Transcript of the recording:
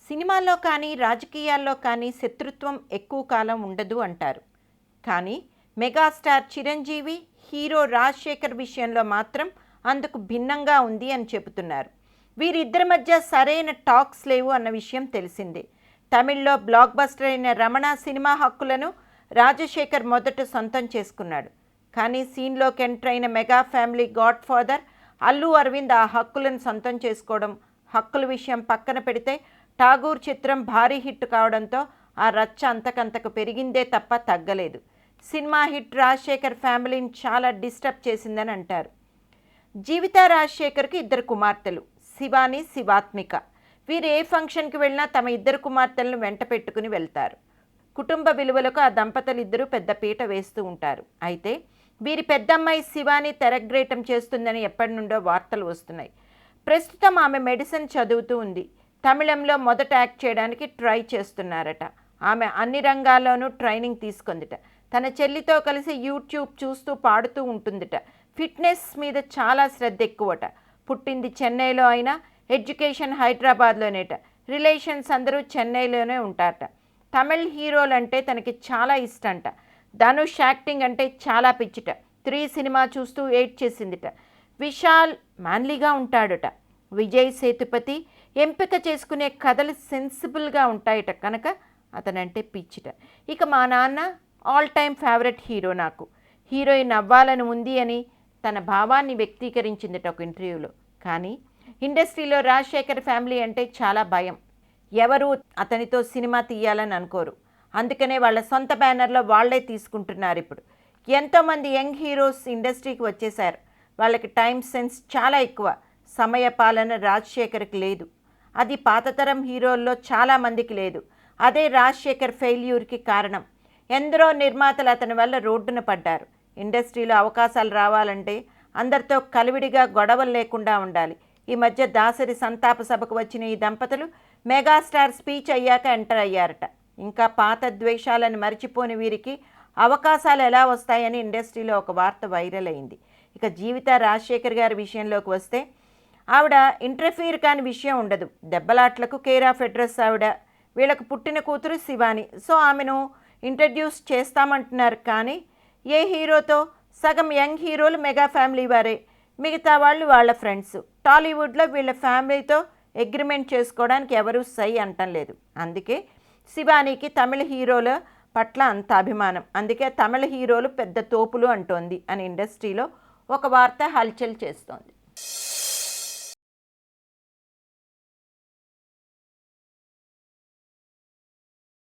సినిమాల్లో కానీ రాజకీయాల్లో కానీ శత్రుత్వం ఎక్కువ కాలం ఉండదు అంటారు. కానీ మెగాస్టార్ చిరంజీవి, హీరో రాజశేఖర్ విషయంలో మాత్రం అందుకు భిన్నంగా ఉంది అని చెబుతున్నారు. వీరిద్దరి మధ్య సరైన టాక్స్ లేవు అన్న విషయం తెలిసిందే. తమిళ్లో బ్లాక్ బస్టర్ అయిన రమణ సినిమా హక్కులను రాజశేఖర్ మొదట సొంతం చేసుకున్నాడు. కానీ సీన్లోకి ఎంటర్ అయిన mega family godfather Allu Aravind ఆ హక్కులను సొంతం చేసుకోవడం, హక్కుల విషయం పక్కన పెడితే ఠాగూర్ చిత్రం భారీ హిట్ కావడంతో ఆ రచ్చ అంతకంతకు పెరిగిందే తప్ప తగ్గలేదు. సినిమా హిట్ రాజశేఖర్ ఫ్యామిలీని చాలా డిస్టర్బ్ చేసిందని అంటారు. జీవిత రాజశేఖర్కి ఇద్దరు కుమార్తెలు, శివాని, శివాత్మిక. వీరు ఏ ఫంక్షన్కి వెళ్ళినా తమ ఇద్దరు కుమార్తెలను వెంట పెట్టుకుని వెళ్తారు. కుటుంబ విలువలకు ఆ దంపతులు ఇద్దరూ పెద్ద పీట వేస్తూ ఉంటారు. అయితే వీరి పెద్దమ్మాయి శివాని తెరగ్రేటం చేస్తుందని ఎప్పటి నుండో వార్తలు వస్తున్నాయి. ప్రస్తుతం ఆమె మెడిసిన్ చదువుతూ ఉంది. తమిళంలో మొదట యాక్ట్ చేయడానికి ట్రై చేస్తున్నారట. ఆమె అన్ని రంగాల్లోనూ ట్రైనింగ్ తీసుకుందిట. తన చెల్లితో కలిసి యూట్యూబ్ చూస్తూ పాడుతూ ఉంటుందిట. ఫిట్నెస్ మీద చాలా శ్రద్ధ ఎక్కువట. పుట్టింది చెన్నైలో అయినా ఎడ్యుకేషన్ హైదరాబాద్లోనేట. రిలేషన్స్ అందరూ చెన్నైలోనే ఉంటారట. తమిళ్ హీరోలు అంటే తనకి చాలా ఇష్టంట. ధనుష్ యాక్టింగ్ అంటే చాలా పిచ్చిట. 3 సినిమా చూస్తూ ఎయిట్ చేసిందిట. విశాల్ మ్యాన్లీగా ఉంటాడట. విజయ్ సేతుపతి ఎంపిక చేసుకునే కథలు సెన్సిబుల్గా ఉంటాయట కనుక అతనంటే పిచ్చిట. ఇక మా నాన్న ఆల్ టైమ్ ఫేవరెట్ హీరో, నాకు హీరోయిన్ అవ్వాలని ఉంది అని తన భావాన్ని వ్యక్తీకరించిందిట ఒక ఇంటర్వ్యూలో. కానీ ఇండస్ట్రీలో రాజశేఖర్ ఫ్యామిలీ అంటే చాలా భయం. ఎవరు అతనితో సినిమా తీయాలని అనుకోరు. అందుకనే వాళ్ళ సొంత బ్యానర్లో వాళ్లే తీసుకుంటున్నారు. ఇప్పుడు ఎంతోమంది యంగ్ హీరోస్ ఇండస్ట్రీకి వచ్చేశారు. వాళ్ళకి టైం సెన్స్ చాలా ఎక్కువ. సమయ పాలన రాజశేఖర్కి లేదు. అది పాతతరం హీరోల్లో చాలామందికి లేదు. అదే రాజశేఖర్ ఫెయిల్యూర్కి కారణం. ఎందరో నిర్మాతలు అతని వల్ల రోడ్డున పడ్డారు. ఇండస్ట్రీలో అవకాశాలు రావాలంటే అందరితో కలివిడిగా గొడవలు లేకుండా ఉండాలి. ఈ మధ్య దాసరి సంతాప సభకు వచ్చిన ఈ దంపతులు మెగాస్టార్ స్పీచ్ అయ్యాక ఎంటర్ అయ్యారట. ఇంకా పాత ద్వేషాలను మరిచిపోని వీరికి అవకాశాలు ఎలా వస్తాయని ఇండస్ట్రీలో ఒక వార్త వైరల్ అయింది. ఇక జీవిత రాజశేఖర్ గారి విషయంలోకి వస్తే ఆవిడ ఇంటర్ఫీర్ కాని విషయం ఉండదు. దెబ్బలాట్లకు కేర్ ఆఫ్ అడ్రస్ ఆవిడ. వీళ్ళకు పుట్టిన కూతురు శివాని. సో ఆమెను ఇంట్రడ్యూస్ చేస్తామంటున్నారు. కానీ ఏ హీరోతో? సగం యంగ్ హీరోలు మెగా ఫ్యామిలీ వారే, మిగతా వాళ్ళు వాళ్ళ ఫ్రెండ్స్. టాలీవుడ్లో వీళ్ళ ఫ్యామిలీతో అగ్రిమెంట్ చేసుకోవడానికి ఎవరూ సై అంటం లేదు. అందుకే శివానీకి తమిళ హీరోల పట్ల అంత అభిమానం. అందుకే తమిళ హీరోలు పెద్ద తోపులు అంటోంది అని ఇండస్ట్రీలో ఒక వార్త హల్చల్ చేస్తోంది.